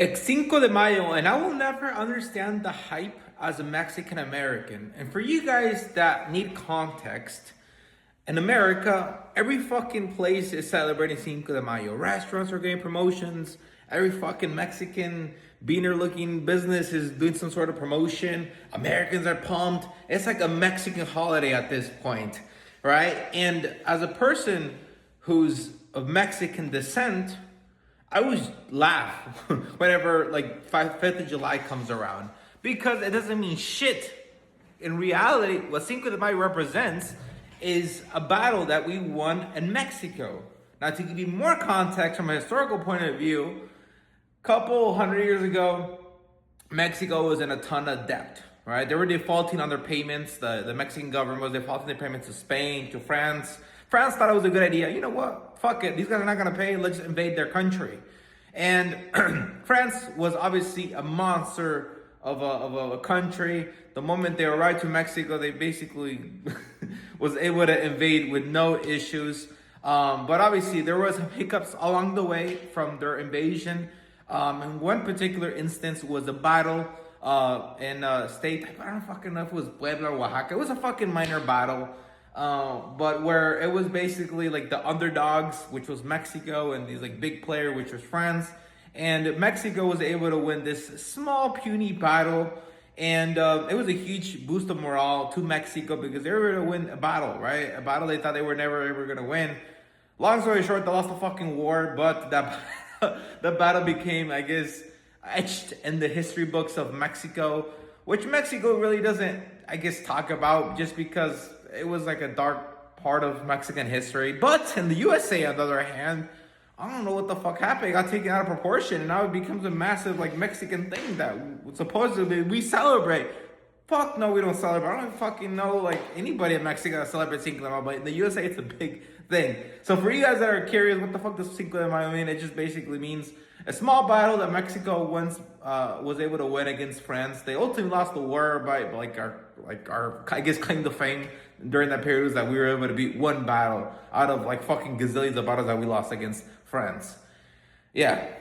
It's Cinco de Mayo, and I will never understand the hype as a Mexican American. And for you guys that need context, in America, every fucking place is celebrating Cinco de Mayo. Restaurants are getting promotions. Every fucking Mexican beaner looking business is doing some sort of promotion. Americans are pumped. It's like a Mexican holiday at this point, right? And as a person who's of Mexican descent, I always laugh whenever like 5th of July comes around because it doesn't mean shit. In reality, what Cinco de Mayo represents is a battle that we won in Mexico. Now, to give you more context from a historical point of view, a couple hundred years ago, Mexico was in a ton of debt, right? They were defaulting on their payments. The Mexican government was defaulting their payments to Spain, to France. France thought it was a good idea. You know what? Fuck it. These guys are not going to pay. Let's invade their country. And France was obviously a monster of a country. The moment they arrived to Mexico, they basically was able to invade with no issues. But obviously, there was some hiccups along the way from their invasion. And one particular instance was a battle in a state, I don't fucking know if it was Puebla or Oaxaca. It was a fucking minor battle. But where it was basically like the underdogs, which was Mexico, and these like big player, which was France. And Mexico was able to win this small puny battle. And it was a huge boost of morale to Mexico because they were going to win a battle, right? A battle they thought they were never ever going to win. Long story short, they lost the fucking war, but that the battle became, I guess, etched in the history books of Mexico, which Mexico really doesn't, I guess, talk about just because it was like a dark part of Mexican history. But in the USA, on the other hand, I don't know what the fuck happened. It got taken out of proportion, and now it becomes a massive like Mexican thing that supposedly we celebrate. Fuck no, we don't celebrate. I don't fucking know like anybody in Mexico that celebrates Cinco de Mayo, but in the USA, it's a big thing. So for you guys that are curious, what the fuck does Cinco de Mayo mean? It just basically means a small battle that Mexico once was able to win against France. They ultimately lost the war by our I guess claim to fame during that period was that we were able to beat one battle out of like fucking gazillions of battles that we lost against France. Yeah.